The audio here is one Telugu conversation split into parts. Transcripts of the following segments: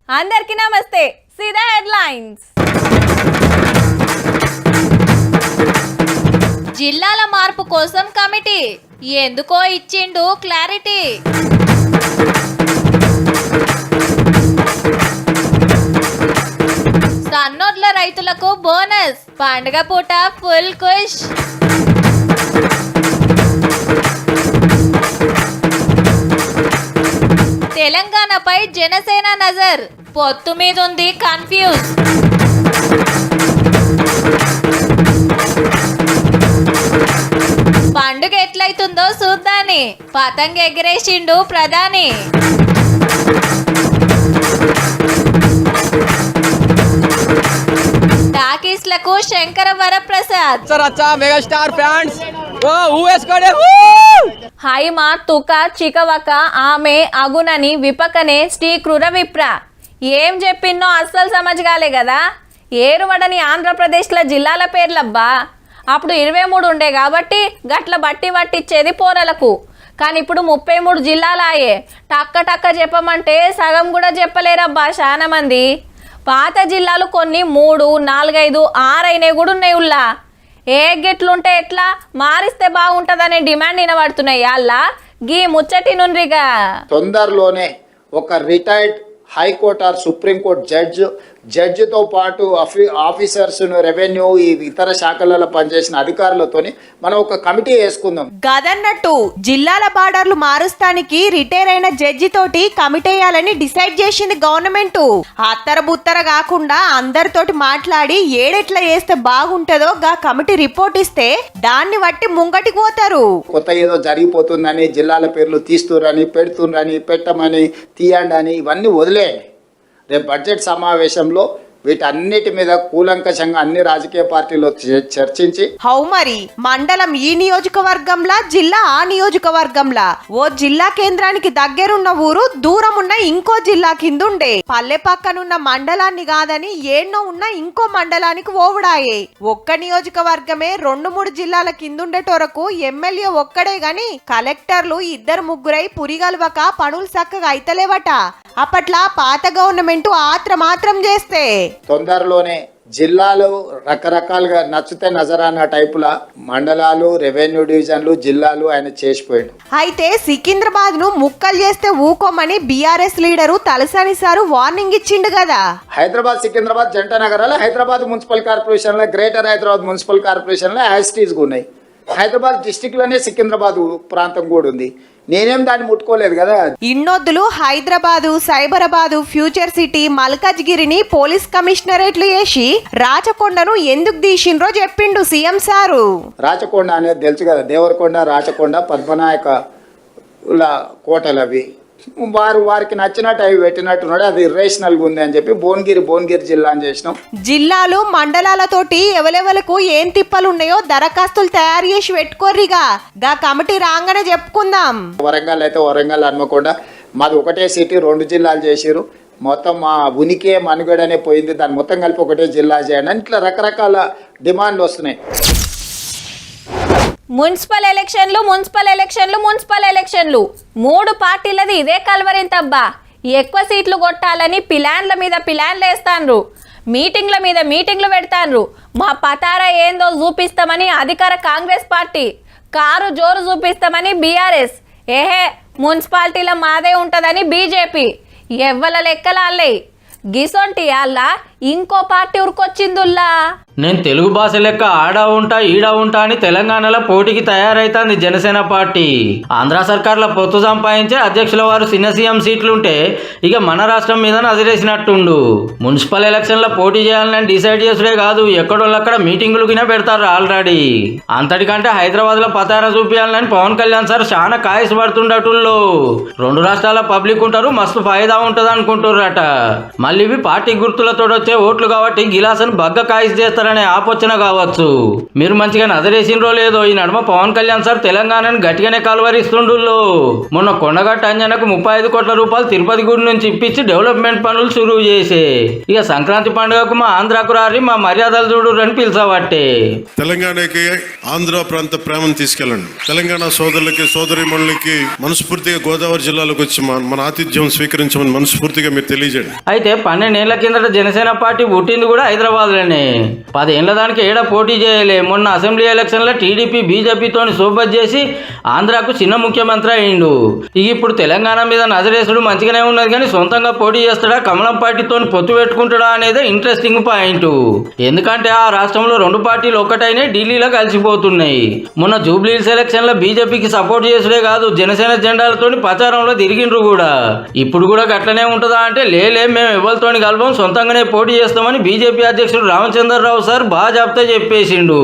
అందరికీ నమస్తే. సీదా హెడ్లైన్స్. జిల్లాల మార్పు కోసం కమిటీ ఎందుకో ఇచ్చిండు క్లారిటీ. సన్నోడ్ల రైతులకు బోనస్, పండుగ పూట ఫుల్ ఖుష్. తెలంగాణపై జనసేన నజర్, పొత్తు మీదుంది కన్ఫ్యూజ్. పండుగ ఎట్లయితుందో చూద్దాని, పతంగ ఎగిరేసిండు ప్రధాని. టాకీస్లకు శంకర వరప్రసాద్. మెగాస్టార్ ఫ్యాన్స్ హైమ తుక చికవక ఆమె అగునని విపకనే శ్రీ క్రూర విప్ర. ఏం చెప్పిన్నో అస్సలు సమజ్గాలే కదా. ఏరువడని ఆంధ్రప్రదేశ్లో జిల్లాల పేర్లబ్బా. అప్పుడు 23 ఉండే కాబట్టి గట్ల బట్టి పట్టించేది పోరలకు. కానీ ఇప్పుడు 33 జిల్లాలాయే. టక్క టక్క చెప్పమంటే సగం కూడా చెప్పలేరబ్బా చాలా మంది. పాత జిల్లాలు కొన్ని 3, 4, 5, 6 అయినవి కూడా ఉన్నాయి. ఉల్లా ఏ గెట్లుంటే ఎట్లా మారిస్తే బాగుంటుందనే డిమాండ్ వినబడుతున్నాయి. అలా గీ ముచ్చటి నుండిగా తొందరలోనే ఒక రిటైర్డ్ హైకోర్టు ఆర్ సుప్రీంకోర్టు జడ్జితో పాటు ఆఫీసర్స్, రెవెన్యూ, ఈ ఇతర శాఖలలో పనిచేసిన అధికారులతోని మనం ఒక కమిటీ వేసుకుందాం. గదన్నట్టు జిల్లాల బార్డర్లు మారుస్తానికి రిటైర్ అయిన జడ్జి తోటి కమిటీ వేయాలని డిసైడ్ చేసింది గవర్నమెంట్. అత్తర బుత్తర కాకుండా అందరితోటి మాట్లాడి ఏడెట్లా చేస్తే బాగుంటుందో గా కమిటీ రిపోర్ట్ ఇస్తే దాన్ని బట్టి ముంగటికి పోతారు. కొత్త ఏదో జరిగిపోతుందని జిల్లాల పేర్లు తీస్తురని, పెడుతుండ్రని, పెట్టమని, తీయండి అని ఇవన్నీ వదిలేయండి. రేపు బడ్జెట్ సమావేశంలో వీటన్నిటి మీద కూలంకషంగా అన్ని రాజకీయ పార్టీలు చర్చించి హౌ మరి మండలం ఈ నియోజకవర్గంలా, జిల్లా ఆ నియోజకవర్గంలా, ఓ జిల్లా కేంద్రానికి దగ్గరున్న ఊరు దూరం ఉన్న ఇంకో జిల్లా కిందుండే. పల్లె పక్కనున్న మండలాన్ని కాదని ఏన్నో ఉన్న ఇంకో మండలానికి ఓవుడాయే. ఒక్క నియోజకవర్గమే 2-3 జిల్లాల కిందుండేటోరకు ఎమ్మెల్యే ఒక్కడే గాని కలెక్టర్లు 2-3 పురిగల్వక పనులు చక్కగా అయితలేవట. అప్పట్లా పాత గవర్నమెంట్ మాత్రం చేస్తే తొందరలోనే జిల్లాలు రకరకాలుగా నచ్చితే నజరానా టైపుల మండలాలు, రెవెన్యూ డివిజన్లు, జిల్లాలు ఆయన చేసిపోయాడు. అయితే సికింద్రాబాద్ ను ముక్కలు చేస్తే ఊకోమని BRS leader Talasani sir warning ఇచ్చిండు కదా. హైదరాబాద్, సికింద్రాబాద్ జంట నగరాలు హైదరాబాద్ మున్సిపల్ కార్పొరేషన్ లో, గ్రేటర్ హైదరాబాద్ మున్సిపల్ కార్పొరేషన్ లో యాజిటీస్ ఉన్నాయి. హైదరాబాద్ డిస్టిక్ లోనే సికింద్రాబాద్ ప్రాంతం కూడా ఉంది. నేనేం దాన్ని ముట్టుకోలేదు కదా. ఇన్నొద్దులు హైదరాబాదు, సైబరాబాదు, ఫ్యూచర్ సిటీ, మల్కాజ్గిరిని పోలీస్ కమిషనరేట్లు చేసి రాచకొండను ఎందుకు తీసిండ్రో చెప్పిండు సీఎం సారు. రాచకొండ అనేది తెలుసు కదా, దేవరకొండ, రాచకొండ, పద్మనాయక కోటలు అవి. వారికి నచ్చినట్టు అవి పెట్టినట్టున్నాడు. అది ఇర్రేషనల్గా ఉంది అని చెప్పి భువనగిరి జిల్లా అని చేసినాం. జిల్లాలు మండలాలతోటి ఎవలెవలకు ఏం తిప్పలున్నాయో దరఖాస్తులు తయారు చేసి పెట్టుకోర్రిగా. గా కమిటీ రాగానే చెప్పుకుందాం. వరంగల్ అయితే వరంగల్, హన్మకొండ మాది ఒకటే సిటీ, 2 జిల్లాలు చేసిరు. మొత్తం మా ఉనికే మనుగడనే పోయింది. దాన్ని మొత్తం కలిపి ఒకటే జిల్లా చేయండి అని ఇట్లా రకరకాల డిమాండ్లు వస్తున్నాయి. మున్సిపల్ ఎలక్షన్లు 3 పార్టీలది ఇదే కలవరింతబ్బా. ఎక్కువ సీట్లు కొట్టాలని ప్లాన్ల మీద ప్లాన్లు వేస్తాన్రు, మీటింగ్ల మీద మీటింగ్లు పెడతాన్రు. మా పతారా ఏందో చూపిస్తామని అధికార కాంగ్రెస్ పార్టీ, కారు జోరు చూపిస్తామని బీఆర్ఎస్, మున్సిపాలిటీలో మాదే ఉంటుందని బీజేపీ. ఎవ్వల లెక్కలాళ్ళే గిసొంటి అల్లా ఇంకో పార్టీ ఉరికొచ్చిందుల్లా. నేను తెలుగు భాష లెక్క ఆడా ఉంటా ఈడా ఉంటా అని తెలంగాణలో పోటీకి తయారైతుంది జనసేన పార్టీ. ఆంధ్ర సర్కార్ల పొత్తు సంపాదించే అధ్యక్షుల వారు చిన్న సీఎం సీట్లుంటే ఇక మన రాష్ట్రం మీద నదిరేసినట్టుండు. మున్సిపల్ ఎలక్షన్లో పోటీ చేయాలని డిసైడ్ చేసుడే కాదు, ఎక్కడోళ్ళక్కడ మీటింగులు కినా పెడతారు ఆల్రెడీ. అంతటికంటే హైదరాబాద్ లో పతారా చూపించాలని పవన్ కళ్యాణ్ సార్ చాలా కాయసు పడుతుండటుల్లో. 2 రాష్ట్రాల పబ్లిక్ ఉంటారు, మస్తు ఫాయిదా ఉంటది అనుకుంటుర్రట. మళ్ళీ ఇవి పార్టీ గుర్తులతో వచ్చే వస్తే ఓట్లు కాబట్టి గిలాసును బగ్గ కాయిస్ చేస్తారనే ఆపోచన కావచ్చు. మీరు మంచిగా నజరేసినరో లేదో ఈ నడుమ పవన్ కళ్యాణ్ సార్ తెలంగాణను గట్టిగానే కలవరిస్తుండుల్లో. మొన్న కొండగట్ట అంజనకు 35 కోట్ల రూపాయలు తిరుపతి గుడి నుంచి ఇప్పించి డెవలప్మెంట్ పనులు సురువు చేసే. ఇక సంక్రాంతి పండుగకు మా ఆంధ్రాకు రారి మా మర్యాదలు చూడు అని పిలిచబట్టే. తెలంగాణకి ఆంధ్ర ప్రాంత ప్రేమను తీసుకెళ్ళండి. తెలంగాణ సోదరులకి సోదరిమణులకి మనస్ఫూర్తిగా గోదావరి జిల్లాలోకి వచ్చి మన ఆతిథ్యం స్వీకరించమని మనస్ఫూర్తిగా మీరు తెలియజేయండి. అయితే 12 ఏళ్ల కిందట జనసేన పార్టీ పుట్టింది కూడా హైదరాబాద్లోనే. 10 ఏళ్ల దానికి ఏడ పోటీ చేయలే. మొన్న అసెంబ్లీ ఎలక్షన్లో టీడీపీ బీజేపీతోని సోబత్ చేసి ఆంధ్రాకు చిన్న ముఖ్యమంత్రి అయిండు. ఇక ఇప్పుడు తెలంగాణ మీద నజరేసుడు మంచిగానే ఉన్నది కానీ సొంతంగా పోటీ చేస్తాడా కమలం పార్టీతో పొత్తు పెట్టుకుంటాడా అనేదే ఇంట్రెస్టింగ్ పాయింట్. ఎందుకంటే ఆ రాష్ట్రంలో 2 పార్టీలు ఒక్కటైనా ఢిల్లీలో కలిసిపోతున్నాయి. మొన్న జూబ్లీహిల్స్ ఎలక్షన్ లో బీజేపీకి సపోర్ట్ చేసుడే కాదు జనసేన జెండాలతో ప్రచారంలో తిరిగిండ్రు కూడా. ఇప్పుడు కూడా గట్లనే ఉంటుందా అంటే లేలే మేము ఎవరితోని కలపం సొంతంగానే పోటీ చేస్తామని బీజేపీ అధ్యక్షుడు రామచంద్రరావు సార్ బాగా చెప్తే చెప్పేసిండు.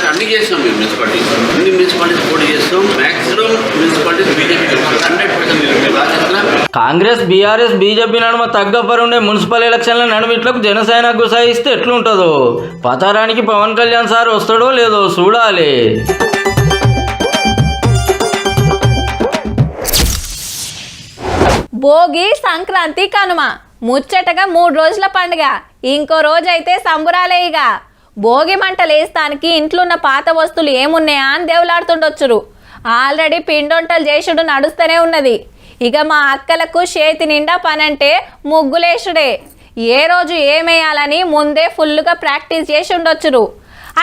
అన్ని చేస్తాం మేము మున్సిపాలిటీస్ అన్ని మున్సిపాలిటీస్ పోటీ చేస్తాం. Maximum municipalities BJP 100% Congress BRS BJP నడుమ తగ్గపరుండే మున్సిపల్ ఎలక్షన్ల నడుమిట్లకు జనసేన గుసాయిస్తే ఎట్లుంటుందో. ప్రచారానికి పవన్ కళ్యాణ్ సార్ వస్తాడో లేదో చూడాలి. భోగి, సంక్రాంతి, కనుమ ముచ్చటగా 3 రోజుల పండుగ. ఇంకో రోజు అయితే సంబురాలే. ఇక భోగి మంటలు వేస్తానికి ఇంట్లో ఉన్న పాత వస్తువులు ఏమున్నాయా అని దేవులాడుతుండొచ్చురు. ఆల్రెడీ పిండొంటలు చేసుడు నడుస్తూనే ఉన్నది. ఇక మా అక్కలకు చేతి నిండా పనంటే ముగ్గులేసుడే. ఏ రోజు ఏమేయాలని ముందే ఫుల్గా ప్రాక్టీస్ చేసి ఉండొచ్చురు.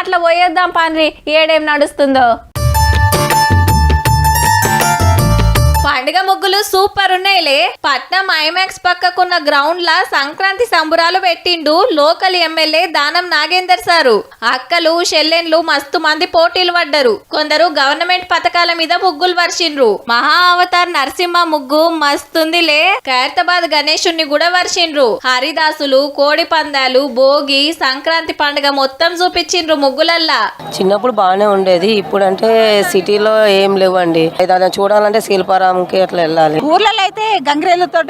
అట్లా పోయేద్దాం పని ఏడేం నడుస్తుందో. పండుగ ముగ్గులు సూపర్ ఉన్నాయిలే. పట్నం ఐమాక్స్ పక్కకున్న గ్రౌండ్ లా సంక్రాంతి సంబురాలు పెట్టిండు local MLA Danam Nagender sir. అక్కలు చెల్లెన్లు మస్తు మంది పోటీలు పడ్డరు. కొందరు గవర్నమెంట్ పథకాల మీద ముగ్గులు వర్షిండ్రు. మహా అవతార్ నరసింహ ముగ్గు మస్తుందిలే. ఖైరతాబాద్ గణేశుణ్ణి కూడా వర్షిండ్రు. హరిదాసులు, కోడి పందాలు, భోగి, సంక్రాంతి పండుగ మొత్తం చూపించిండ్రు ముగ్గులల్లా. చిన్నప్పుడు బాగానే ఉండేది. ఇప్పుడు అంటే సిటీలో ఏం లేవండి. ఏదైనా చూడాలంటే శిల్పారాం అట్లా వెళ్ళాలి. ఊర్లలో అయితే గంగిరెద్దుతో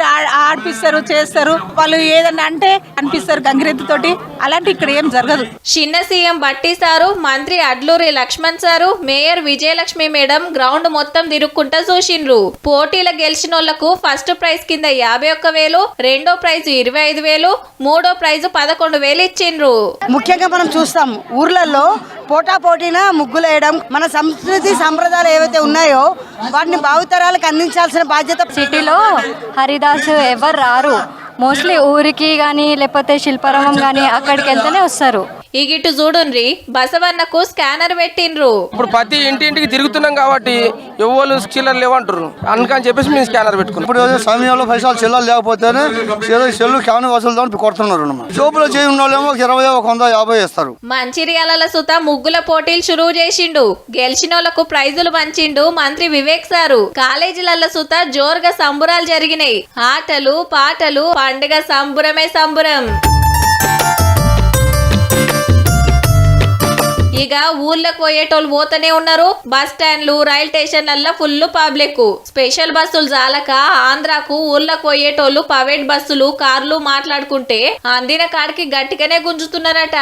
ఆడిపిస్తారు, చేస్తారు. వాళ్ళు ఏదన్నా అంటే అనిపిస్తారు గంగిరెద్దుతోటి. అలాంటి ఇక్కడ ఏం జరగదు. చిన్న సీఎం బట్టి సారు, మంత్రి Adluri Laxman sir, mayor Vijayalakshmi madam ground మొత్తం తిరుక్కుంటా చూసిండ్రు. పోటీల గెలిచినోళ్లకు ఫస్ట్ ప్రైజ్ కింద 51,000, రెండో ప్రైజ్ 25,000, మూడో ప్రైజ్ 11,000 ఇచ్చిండ్రు. ముఖ్యంగా మనం చూస్తాం ఊర్లలో పోటాపోటీన ముగ్గులు వేయడం, మన సంస్కృతి సంప్రదాయాలు ఏవైతే ఉన్నాయో వాటిని భావితరాలకు అందించాల్సిన బాధ్యత. సిటీలో హరిదాసు ఎవరు రారు. మోస్ట్లీ ఊరికి కానీ లేకపోతే శిల్పారామం కానీ అక్కడికి వెళ్తేనే వస్తారు. ఇగిటు చూడుండ్రి బసవన్నకు స్కానర్ పెట్టిండ్రు. ఇప్పుడు ప్రతి ఇంటింటికి తిరుగుతున్నాం కాబట్టి ఎవరు చిల్లర లేవంటారు. అందుకని చెప్పేసి మేము స్కానర్ పెట్టుకున్నాం. ఇప్పుడు సమయంలో పైసలు చిల్లర లేకపోతేనే సెల్లు క్యాన్ వసూలు కొడుతున్నారు. జోబులో చేయి ఉన్న వాళ్ళేమో 20, 100, 50 ఇస్తారు. మంచిర్యాల సుత ముగ్గుల పోటీలు షురూ చేసిండు. గెలిచినోళ్లకు ప్రైజులు పంచిండు మంత్రి వివేక్ సారు. కాలేజీల సుత జోరుగా సంబురాలు జరిగినాయి. ఆటలు, పాటలు, పండుగ సంబురమే సంబురం. ఇక ఊర్లకు పోయేటోళ్ళు పోతూనే ఉన్నారు. బస్ స్టాండ్లు, రైల్ స్టేషన్ల ఫుల్ పబ్లిక్. స్పెషల్ బస్సులు జాలక ఆంధ్రాకు ఊర్లకు పోయేటోళ్ళు ప్రైవేట్ బస్సులు, కార్లు మాట్లాడుకుంటే అందిన కాడికి గట్టిగానే గుంజుతున్నారట.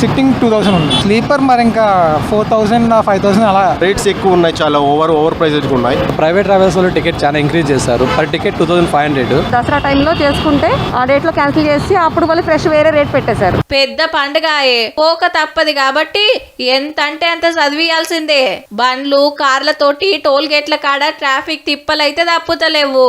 సిట్టింగ్ 2000 ఉంది. స్లీపర్ మరి ఇంకా 4000, 5000 అలా. రేట్స్ ఎక్కువ ఉన్నాయి, చాలా ఓవర్ ప్రైస్ ఉన్నాయి. ప్రైవేట్ ట్రావెల్స్ వాళ్ళు టికెట్ చాలా ఇంక్రీజ్ చేశారు. Per ticket 2500. దసరా టైంలో చేసుకుంటే ఆ డేట్ లో క్యాన్సిల్ చేసి అప్పుడు వాళ్ళు ఫ్రెష్ వేరే రేట్ పెట్టేశారు. పెద్ద పండుగయే, పోక తప్పది కాబట్టి ఎంత అంటే అంత చదివియాల్సిందే. బండ్లు, కార్లతోటి టోల్ గేట్ల కాడ ట్రాఫిక్ తిప్పలైతే తప్పుతలేవు.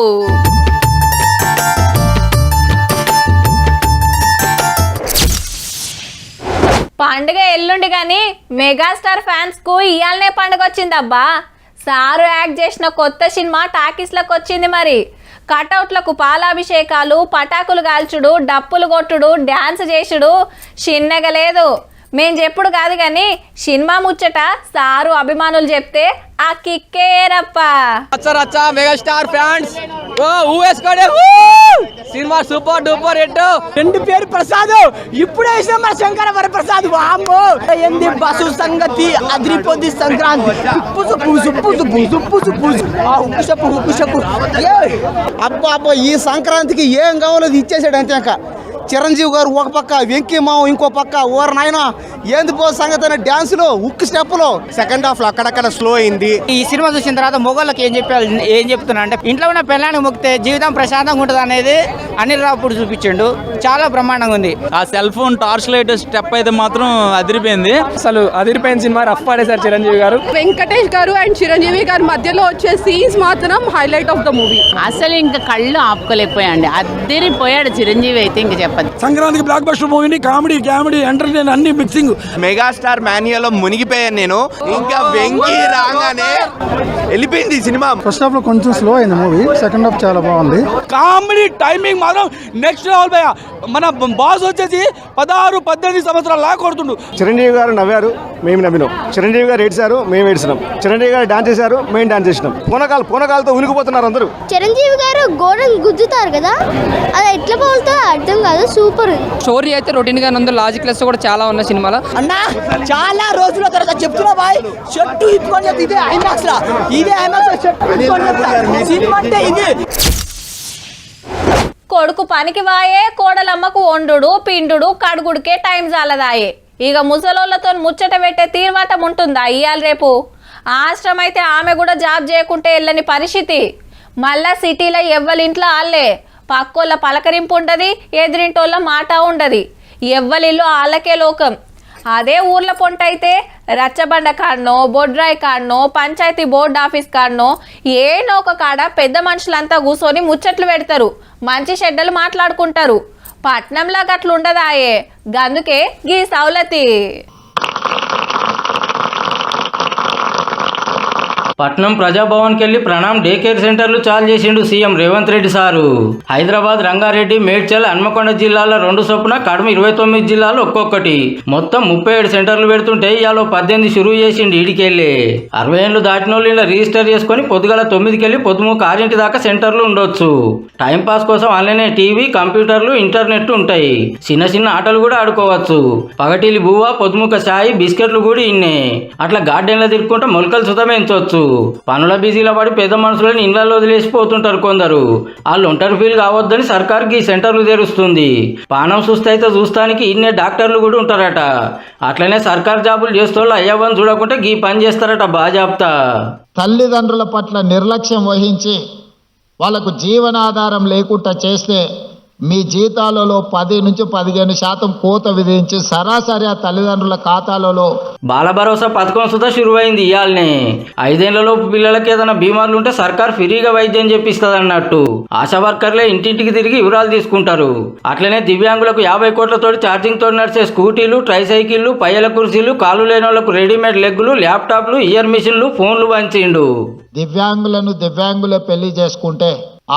పండుగ ఎల్లుండి గాని మెగాస్టార్ ఫ్యాన్స్ కు ఇయాలనే పండుగ వచ్చిందబ్బా. సారు యాక్ట్ చేసిన కొత్త సినిమా టాకీస్లకు వచ్చింది. మరి కటౌట్లకు పాలాభిషేకాలు, పటాకులు కాల్చుడు, డప్పులు కొట్టుడు, డ్యాన్స్ చేసుడు చిన్నగా లేదు. మేం చెప్పుడు కాదు కానీ సినిమా ముచ్చట సారు అభిమానులు చెప్తే ఆ కిక్కేరప్ప. Megastar fans cinema super duper hit. రెండు పేరు ప్రసాద్. ఇప్పుడే వేసిన మన శంకర వరప్రసాద్. వామ్మో ఏంది బస్సు సంగతి అదిరిపోద్ది సంక్రాంతి. అబ్బా ఈ సంక్రాంతికి ఏం కావాలో ఇచ్చేసాడు అంతే. చిరంజీవి గారు ఒక పక్క, వెంకీ మామ ఇంకో పక్క, ఓర్ నాయన ఏంది పో సంగతి అనే డ్యాన్సులు, ఉక్కు స్టెప్పులు. సెకండ్ హాఫ్ లో అక్కడక్కడ స్లో అయింది. ఈ సినిమా చూసిన తర్వాత మొగోళ్ళకి ఏం చెప్తున్నా అంటే ఇంట్లో ఉన్న పెళ్ళానికి మొక్కితే జీవితం ప్రశాంతంగా ఉంటుంది అనేది అనిల్ రావుపూడి చూపించిండు. చాలా బ్రహ్మాండంగా ఉంది. ఆ cell phone torch light step అయితే మాత్రం అదిరిపోయింది. అసలు అదిరిపోయిన సినిమా రఫ్ పడేశారు చిరంజీవి గారు. వెంకటేష్ గారు అండ్ చిరంజీవి గారి మధ్యలో వచ్చే సీన్స్ మాత్రం హైలైట్ ఆఫ్ ద మూవీ. అసలు ఇంకా కళ్ళు ఆపుకోలేకపోయాడు, అద్దరిపోయాడు చిరంజీవి అయితే ఇంకా చెప్పదు. సంక్రాంతికి బ్లాక్ బస్టర్ మూవీని కామెడీ ఎంటర్టైన్ అన్ని మిక్సింగ్. మెగాస్టార్ మాన్యాలో మునిగిపోయాను నేను. ఇంకా వెంకీ రాగానే వెళ్ళిపోయింది ఈ సినిమా. ఫస్ట్ హాఫ్ లో కొంచెం స్లో అయింది మూవీ, సెకండ్ హాఫ్ చాలా బాగుంది. కామెడీ టైమింగ్ మాత్రం నెక్స్ట్ లెవెల్ భయ్యా. మన బాస్ వచ్చేసి 16-18 సంవత్సరాలు లాగా కొడుతుండు. చిరంజీవి గారు నవ్వారు, మేము నవ్వినాం. చిరంజీవి గారు ఏడ్చారు, మేము ఏడ్చినాం. చిరంజీవి గారు డాన్స్ చేశారు, మేము డాన్స్ చేసినాం. పూనకాలతో ఉనికిపోతున్నారు అందరూ. చిరంజీవి గారు గోడను గుద్దుతారు కదా, అది ఎట్లా పోలుతో అర్థం కాదు. సూపర్ స్టోరీ అయితే రొటీన్ గా ఉంది. లాజిక్ లెస్ కూడా చాలా ఉన్న సినిమాలో. అన్నా చాలా రోజుల తర్వాత చెప్తున్నా బాయ్, షర్టు ఇప్పుకొని చెప్తే ఇదే ఐమాక్స్ లా, ఇదే ఐమాక్స్ షర్టు ఇప్పుకొని చెప్తా. సినిమా అంటే ఇది. కొడుకు పనికి వాయే, కోడలమ్మకు వండుడు పిండుడు కడుగుడికే టైం చాలదాయే. ఇక ముసలోళ్ళతో ముచ్చట పెట్టే తీర్వాటం ఉంటుందా ఇవాళ రేపు? ఆశ్రమైతే ఆమె కూడా జాబ్ చేయకుంటే వెళ్ళని పరిస్థితి. మళ్ళా సిటీలో ఎవ్వలింట్లో ఆళ్ళే, పక్కోళ్ళ పలకరింపు ఉండదు, ఎదిరింటోళ్ళ మాట ఉండదు. ఎవ్వలిల్లు ఆళ్ళకే లోకం. అదే ఊర్ల పొంట అయితే రచ్చబండ కాడనో, బొడ్రాయి కాడనో, పంచాయతీ బోర్డు ఆఫీస్ కాడనో ఏనో ఒక కాడ పెద్ద మనుషులంతా కూర్చొని ముచ్చట్లు పెడతారు, మంచి చెడ్డలు మాట్లాడుకుంటారు. పట్నంలా గట్లుండదాయే, గందుకే గీ సౌలతి. పట్నం ప్రజాభవన్కి వెళ్ళి ప్రణామ్ డే కేర్ సెంటర్లు చాలు చేసిండు సీఎం రేవంత్ రెడ్డి సారు. హైదరాబాద్, రంగారెడ్డి, మేడ్చల్, హన్మకొండ జిల్లాల 2 చొప్పున కడమ 29 జిల్లాలు ఒక్కొక్కటి మొత్తం 37 సెంటర్లు పెడుతుంటే ఇవాళ 18 షురూ చేసిండు ఈడికెళ్ళి. 60 ఏళ్ళు దాటిన వాళ్ళు ఇలా రిజిస్టర్ చేసుకుని పొద్దుగల 9కి వెళ్ళి పొద్దుముక 6 దాకా సెంటర్లు ఉండొచ్చు. టైంపాస్ కోసం ఆన్లైన్ టీవీ, కంప్యూటర్లు, ఇంటర్నెట్ ఉంటాయి. చిన్న ఆటలు కూడా ఆడుకోవచ్చు. పగటిలి బువ్వ, పొద్దుముక చాయ్, బిస్కెట్లు కూడా ఇన్నే. అట్లా గార్డెన్లో తిరుక్కుంటే మొలకలు సుతం పెంచవచ్చు. పనుల బిజీలో పడి పెద్ద మనుషులను ఇళ్లలో వదిలేసిపోతుంటారు కొందరు. వాళ్ళు ఒంటరి ఫీల్ కావద్దని సర్కార్కి ఈ సెంటర్లు తెరుస్తుంది. పానం సుస్తైతే చూస్తానికి ఇన్నే డాక్టర్లు కూడా ఉంటారట. అట్లనే సర్కార్ జాబులు చేస్తోళ్ళు అయ్యవని చూడకుంటే గీ పని చేస్తారట బాజాప్తా. తల్లిదండ్రుల పట్ల నిర్లక్ష్యం వహించి వాళ్ళకు జీవనాధారం లేకుండా చేస్తే మీ జీతాలలో 10 నుంచి 15% కోత విధించి సరాసరి ఆ తల్లిదండ్రుల ఖాతాలలో బాల భరోసా పథకం సుధా షురువైంది ఇయాలనే. 5 ఏళ్లలోపు పిల్లలకి ఏదైనా బీమార్లు ఉంటే సర్కార్ ఫ్రీగా వైద్యం చేపిస్తుంది అన్నట్టు. ఆశా వర్కర్లే ఇంటింటికి తిరిగి వివరాలు తీసుకుంటారు. అట్లనే దివ్యాంగులకు 50 కోట్లతోటి ఛార్జింగ్ తోటి నడిచే స్కూటీలు, ట్రైసైకిళ్లు, పయ్యల కుర్చీలు, కాలు లేని వాళ్ళకు రెడీమేడ్ లెగ్గులు, ల్యాప్టాప్లు, ఇయర్ మిషన్లు, ఫోన్లు పంచిండు. దివ్యాంగులే పెళ్లి చేసుకుంటే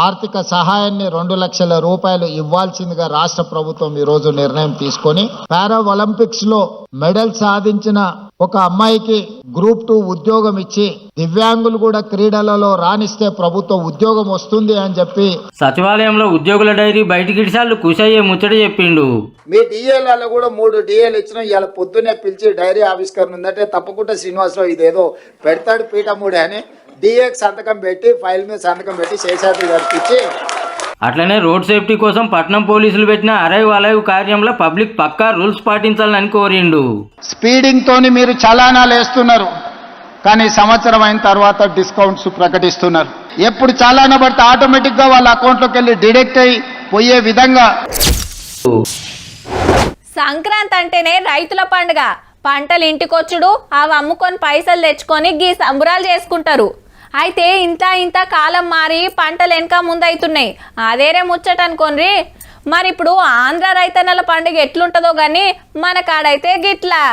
ఆర్థిక సహాయాన్ని 2 లక్షల రూపాయలు ఇవ్వాల్సిందిగా రాష్ట్ర ప్రభుత్వం ఈ రోజు నిర్ణయం తీసుకొని పారా ఒలింపిక్స్ లో మెడల్ సాధించిన ఒక అమ్మాయికి గ్రూప్ 2 ఉద్యోగం ఇచ్చి దివ్యాంగులు కూడా క్రీడలలో రాణిస్తే ప్రభుత్వ ఉద్యోగం వస్తుంది అని చెప్పి సచివాలయంలో ఉద్యోగుల డైరీ బయటికి ఇడిసాళ్ళు కుషయ్యే ముచ్చట చెప్పిండు. మీ డిఏలలో కూడా 3 డిఏలు ఇచ్చిన ఇవాళ పొద్దున్నే పిలిచి డైరీ ఆవిష్కరణ ఉందంటే తప్పకుండా శ్రీనివాసరావు ఇదేదో పెడతాడు పీఠముడే అని డిఏకి సంతకం పెట్టి ఫైల్ మీద సంతకం పెట్టి శేషాద్రి గారికి ఇచ్చి. అట్లనే రోడ్ సేఫ్టీ కోసం పట్నం పోలీసులు పెట్టిన అరైవ్ అలైవ్ కార్యంలో పబ్లిక్ పక్కా రూల్స్ పాటించాలని కోరిండు. స్పీడింగ్ తోని మీరు చలానాలు వేస్తున్నారు, కానీ సంవత్సరం అయిన తర్వాత డిస్కౌంట్స్ ప్రకటిస్తున్నారు. ఎప్పుడు చలానా పడితే ఆటోమేటిక్ గా వాళ్ళ అకౌంట్లోకి వెళ్ళి డిడక్ట్ అయి పోయే విధంగా. సంక్రాంతి అంటేనే రైతుల పండుగ. పంటలు ఇంటికొచ్చుడు, అవి అమ్ముకొని పైసలు తెచ్చుకొని గీ సంబురాలు చేసుకుంటారు. అయితే ఇంత కాలం మారి పంటలు వెనక ముందవుతున్నాయి. అదేరే ముచ్చట అనుకోండి. మరి ఇప్పుడు ఆంధ్ర రైతన్నల పండుగ ఎట్లుంటుందో కానీ మన కాడైతే గిట్లా.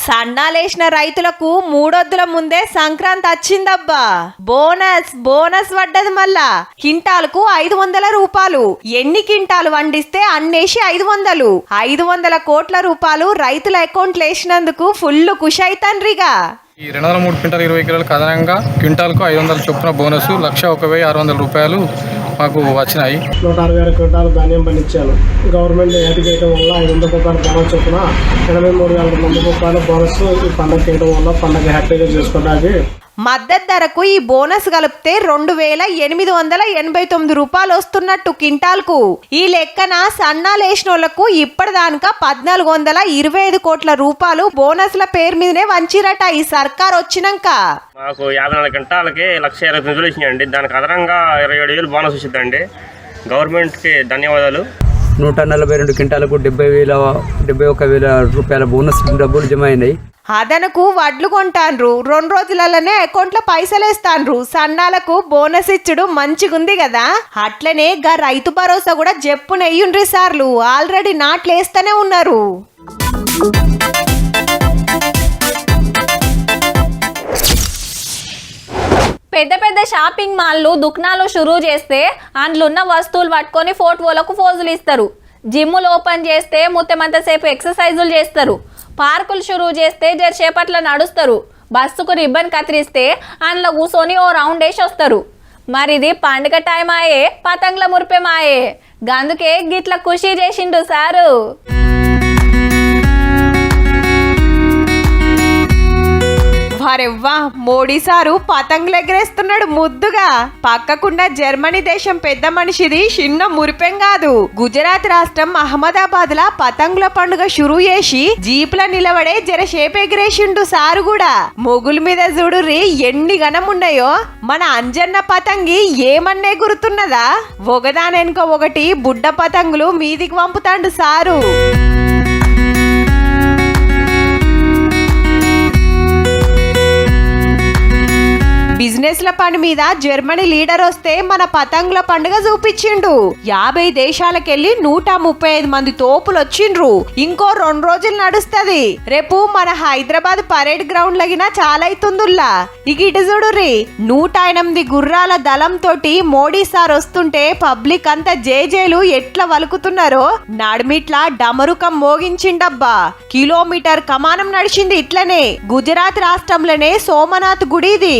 సన్నాలేసిన రైతులకు 3 వద్దుల ముందే సంక్రాంతి వచ్చిందబ్బా. బోనస్ పడ్డది. మళ్ళా కింటాలకు 500 రూపాయలు. ఎన్ని కింటాలు వండిస్తే అన్నేసి 500. 500 కోట్ల రూపాయలు రైతుల అకౌంట్లు వేసినందుకు ఫుల్ ఖుషి అయితండ్రిగా. ఈ 203 క్వింటాల్ 20 కిలోలకు అదనంగా క్వింటాల్కు 500 చొప్పున బోనస్ 1,01,600 రూపాయలు మాకు వచ్చినాయి. 166 క్వింటాలు ధాన్యం పండించాను. గవర్నమెంట్ ఏటికేయడం వల్ల 500 రూపాయలు బోనస్ చొప్పున 83,000 మంది రూపాయల బోనస్ ఈ పండగ చేయడం వల్ల పండగ హ్యాపీగా చేసుకోవడానికి మద్దతు ధరకు ఈ బోనస్ కలిపితే 2,889 రూపాయలు వస్తున్నట్టు క్వింటాల్కు. ఈ లెక్కన సన్నాలేసినోళ్లకు ఇప్పటిదాకా 1,425 కోట్ల రూపాయలు బోనస్ల పేరు మీదనే వంచిరట ఈ సర్కార్ వచ్చినాక. మాకు 54 క్వింటాలకి 1,20,000 వచ్చినాయండి. దానికి అదనంగా 27,000 బోనస్ వచ్చిందండి. గవర్నమెంట్కి ధన్యవాదాలు. 142 క్వింటాలకు 71,000 రూపాయల బోనస్ డబ్బులు జమ అయినాయి. అదనకు వడ్లు కొంటాన్రు, 2 రోజులలోనే అకౌంట్లో పైసలు వేస్తాన్రు. సన్నాలకు బోనస్ ఇచ్చుడు మంచిగుంది కదా. అట్లనే గా రైతు భరోసా కూడా జప్పు నెయ్యుండ్రి సార్లు ఆల్రెడీ నాట్లేస్తూనే ఉన్నారు. పెద్ద పెద్ద షాపింగ్ మాల్లు దుకాణాలు షురూ చేస్తే అందులోన్న వస్తువులు పట్టుకొని ఫోటోలకు ఫోజులు ఇస్తారు. జిమ్ములు ఓపెన్ చేస్తే ముత్తమంతసేపు ఎక్సర్సైజులు చేస్తారు. పార్కులు షురూ చేస్తే జరసేపట్ల నడుస్తారు. బస్సుకు రిబ్బన్ కత్తిరిస్తే అందులో కూర్చొని ఓ రౌండ్ వేసి వస్తారు. మరి ఇది పండుగ టైం ఆయే, పతంగుల మురిపే మాయే. గందుకే గిట్ల ఖుషి చేసిండు సారు. వారెవ్వా, మోడీ సారు పతంగులు ఎగరేస్తున్నాడు ముద్దుగా. పక్కకున్న జర్మనీ దేశం పెద్ద మనిషిది చిన్న మురిపెం కాదు. గుజరాత్ రాష్ట్రం అహ్మదాబాద్ లా పతంగుల పండుగ షురూ చేసి జీపుల నిలబడే జరసేపు ఎగరేసిండు సారు కూడా. మొగుల మీద చూడుర్రి ఎన్ని గణమున్నాయో. మన అంజన్న పతంగి ఏమన్నే గుర్తున్నదా? ఒకదానెనుక ఒకటి బుడ్డ పతంగులు మీదికి పంపుతాండు సారు. బిజినెస్ల పని మీద జర్మనీ లీడర్ వస్తే మన పతంగుల పండుగ చూపించిండు. 50 దేశాలకెళ్లి 135 మంది తోపులు వచ్చిండ్రు. ఇంకో 2 రోజులు నడుస్తది. రేపు మన హైదరాబాద్ పరేడ్ గ్రౌండ్ లగిన చాలా అవుతుందిలా. ఇక ఇటు చూడుర్రి, 108 గుర్రాల దళం తోటి మోడీ సార్ వస్తుంటే పబ్లిక్ అంతా జేజేలు ఎట్లా వలుకుతున్నారో. నడిమిట్లా డమరుకం మోగించిండబ్బా. కిలోమీటర్ కమానం నడిచింది ఇట్లనే. గుజరాత్ రాష్ట్రంలోనే సోమనాథ్ గుడి ఇది.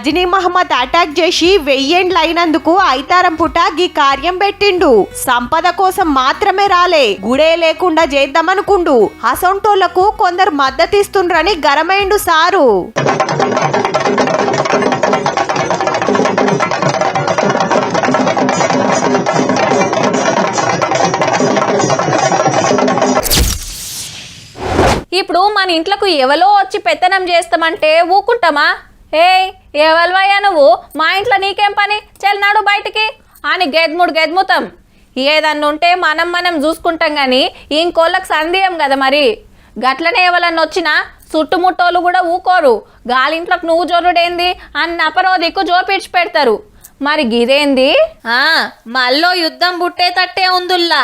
గజనీ మహమ్మద్ అటాక్ చేసి 1000 ఏండ్లు అయినందుకు ఐతారం పుట గీ కార్యం పెట్టిండు. సంపద కోసం మాత్రమే రాలే, గుడే లేకుండా చేద్దామనుకుండు. అసొంటోళ్లకు కొందరు మద్దతిస్తుండ్రని గరమైండు సారు. ఇప్పుడు మన ఇంట్లోకి ఎవరో వచ్చి పెత్తనం చేస్తామంటే ఊకుంటామా? ఏయ్ ఎవల్వయ్యా నువ్వు, మా ఇంట్లో నీకేం పని, చెల్నాడు బయటికి అని గెద్ముతాం. ఏదన్నా ఉంటే మనం చూసుకుంటాం కానీ ఇంకోళ్ళకి సందేహం కదా. మరి గట్లనే ఎవరన్నా వచ్చినా చుట్టుముట్టోళ్ళు కూడా ఊకోరు. గాలింట్లోకి నువ్వు జొర్రుడేంది అని అపరోధికు జోపిడ్చి పెడతారు. మరి గిదేంది? మళ్ళీ యుద్ధం బుట్టేటట్టే ఉందుల్లా.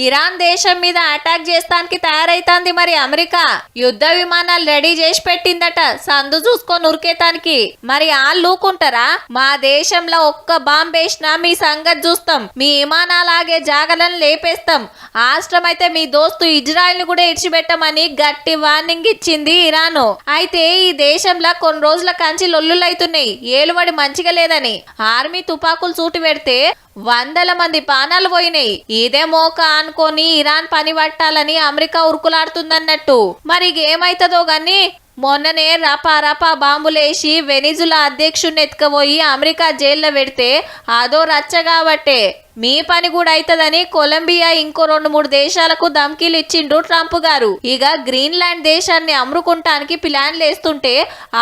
ఇరాన్ దేశం మీద అటాక్ చేస్తానికి తయారైతాంది. మరి అమెరికా యుద్ధ విమానాలు రెడీ చేసి పెట్టిందట సందు చూసుకొని ఉరికేతానికి. మరి వాళ్ళు ఊకుంటారా? మా దేశంలో ఒక్క బాంబు వేసినా మీ సంగతి చూస్తాం, మీ విమానాలాగే జాగలను లేపేస్తాం. ఆశ్రమైతే మీ దోస్తు ఇజ్రాయెల్ ని కూడా ఇడిచిపెట్టమని గట్టి వార్నింగ్ ఇచ్చింది ఇరాను. అయితే ఈ దేశంలో కొన్ని రోజుల కంచి లొల్లులైతున్నాయి, ఏలుబడి మంచిగా లేదని. ఆర్మీ తుపాకులు సూటి పెడితే 100 మంది ప్రాణాలు పోయినాయి. ఇదే మోక అనుకొని ఇరాన్ పని పట్టాలని అమెరికా ఉరుకులాడుతుందన్నట్టు. మరి ఏమైతుందో గాని మొన్ననే రపా బాంబులేసి వెనిజులా అధ్యక్షుడిని ఎత్తుకుపోయి అమెరికా జైల్లో పెడితే అదో రచ్చ కాబట్టే మీ పని కూడా అవుతుందని కొలంబియా ఇంకో 2-3 దేశాలకు ధమ్కీలు ఇచ్చిండ్రు ట్రంప్ గారు. ఇక గ్రీన్లాండ్ దేశాన్ని అమ్ముకుంటానికి ప్లాన్లు వేస్తుంటే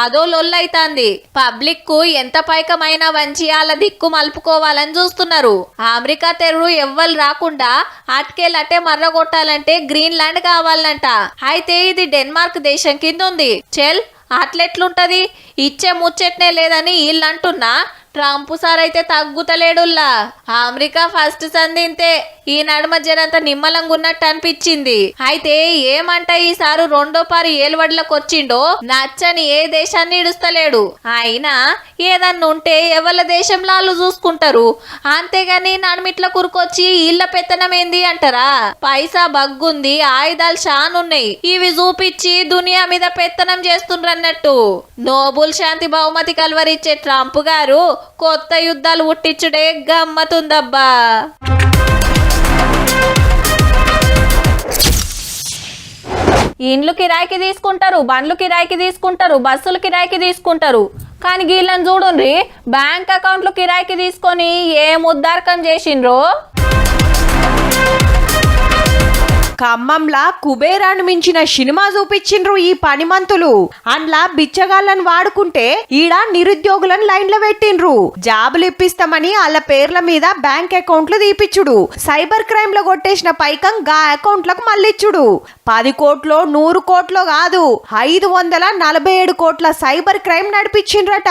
అదో లొల్లైతాంది. పబ్లిక్ కు ఎంత పైకమైనా వంచి వాళ్ళ దిక్కు మలుపుకోవాలని చూస్తున్నారు. అమెరికా తెరువు ఎవ్వరు రాకుండా అట్కేలట్టే మర్రగొట్టాలంటే గ్రీన్లాండ్ కావాలంట. అయితే ఇది డెన్మార్క్ దేశం కింద ఉంది. చెల్ అట్లెట్లుంటది, ఇచ్చే ముచ్చట్నే లేదని వీళ్ళు అంటున్నా. ట్రంప్ సార్ అయితే తగ్గుతలేడుల్లా. అమెరికా ఫస్ట్ సందింతే ఈ నడుమ జరంత నిమ్మలంగా ఉన్నట్టు అనిపించింది. అయితే ఏమంట ఈసారి 2వ పారి ఏలుబడిలోకి వచ్చిండో నచ్చని ఏ దేశాన్ని ఇడుస్తలేడు. అయినా ఏదన్నా ఉంటే ఎవరి దేశంలో వాళ్ళు చూసుకుంటారు, అంతేగాని నడుమిట్ల కురుకొచ్చి ఇళ్ళ పెత్తనం ఏంది అంటారా? పైసా బగ్గుంది, ఆయుధాలు షానున్నాయి, ఇవి చూపించి దునియా మీద పెత్తనం చేస్తుండ్రన్నట్టు. నోబుల్ శాంతి బహుమతి కల్వరిచ్చే ట్రంప్ గారు కొత్త యుద్ధాలు పుట్టించుడే గమ్మతుందబ్బా. ఇండ్లు కిరాయికి తీసుకుంటారు, బండ్లు కిరాయికి తీసుకుంటారు, బస్సులు కిరాయికి తీసుకుంటారు. కానీ వీళ్ళని చూడుండ్రి బ్యాంక్ అకౌంట్లు కిరాయికి తీసుకొని ఏం ఉద్దారకం చేసిండ్రో. ఖమ్మంలా కుబేరాను మించిన సినిమా చూపించిండ్రు ఈ పనిమంతులు. అండ్లా బిచ్చగాళ్ళని వాడుకుంటే ఈడ నిరుద్యోగులను లైన్లో పెట్టిండ్రు. జాబులు ఇప్పిస్తామని వాళ్ళ పేర్ల మీద బ్యాంక్ అకౌంట్లు తీపిచ్చుడు, సైబర్ క్రైమ్ లో కొట్టేసిన పైకం గా అకౌంట్లకు మళ్ళిచ్చుడు. 10 కోట్లో 100 కోట్లో కాదు 547 కోట్ల సైబర్ క్రైమ్ నడిపించిండ్రట.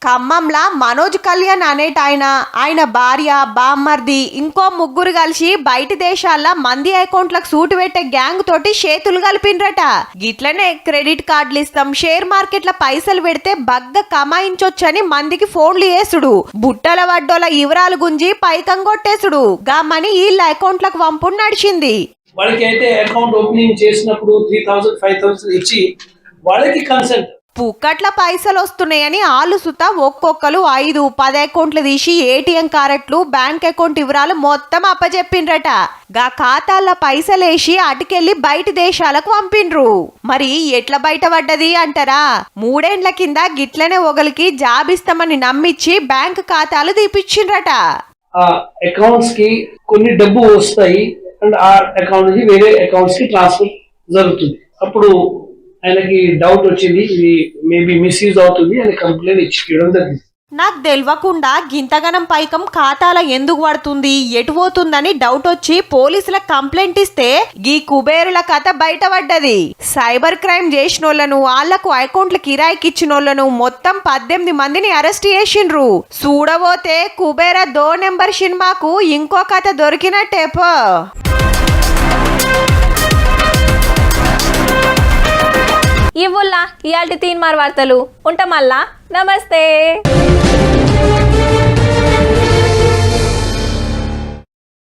ఖమ్మంలా మనోజ్ కళ్యాణ్ అనేటాయన, ఆయన భార్య, బామ్మర్ది, ఇంకో 3 కలిసి బయటి దేశాల మంది అకౌంట్లకు సూటు పెట్టే గ్యాంగ్ తోటి చేతులు కలిపిండ్రట. గిట్లనే క్రెడిట్ కార్డులు ఇస్తాం, షేర్ మార్కెట్ల పైసలు పెడితే బగ్గ కమాయించొచ్చని మందికి ఫోన్లు చేసుడు, బుట్టల వడ్డోల వివరాలు గుంజి పైకం కొట్టేసుడు. గా మనీ వీళ్ళ అకౌంట్లకు పంపుడు నడిచింది. వాళ్ళకి అయితే అకౌంట్ ఓపెనింగ్ చేసినప్పుడు 3000 5000 ఇచ్చి వాళ్ళకి కన్సెంట్ పుక్కట్ల పైసలు వస్తున్నాయని ఆలు సుత ఒక్కొక్కరు 5-10 అకౌంట్లు తీసి ఏటీఎం కార్డులు, బ్యాంక్ అకౌంట్ వివరాలు మొత్తం అప్పచెప్పిండ్రట. గా ఖాతాల పైసలేసి అటుకెళ్లి బయటి దేశాలకు పంపిండ్రు. మరి ఎట్లా బయటపడ్డది అంటారా? 3 ఏండ్ల కింద గిట్లనే ఒకరికి జాబ్ ఇస్తామని నమ్మిచ్చి బ్యాంక్ ఖాతాలు తీపిచ్చిండ్రట. ఆ అకౌంట్స్ కి కొన్ని డబ్బు వస్తాయి అండ్ ఆ అకౌంట్ నుంచి వేరే అకౌంట్స్ కి ట్రాన్స్ఫర్ జరుగుతుంది. అప్పుడు ఆయనకి డౌట్ వచ్చింది, ఇది మేబీ మిస్యూజ్ అవుతుంది అని కంప్లైంట్ ఇచ్చేయడం జరిగింది. నాకు తెలియకుండా గింతగనం పైకం ఖాతాల ఎందుకు పడుతుంది, ఎటు పోతుందని డౌట్ వచ్చి పోలీసులకు కంప్లైంట్ ఇస్తే గీ కుబేరుల కథ బయటపడ్డది. సైబర్ క్రైమ్ చేసినోళ్లను, వాళ్లకు అకౌంట్ల కిరాయికి ఇచ్చినోళ్లను మొత్తం 18 మందిని అరెస్ట్ చేసిండ్రు. చూడబోతే కుబేర 2 నెంబర్ సినిమాకు ఇంకో కథ దొరికినట్టేపో. ఇవ్వుల్లా ఇయాల్టి తీన్మార్ వార్తలు. ఉంటామల్లా. నమస్తే.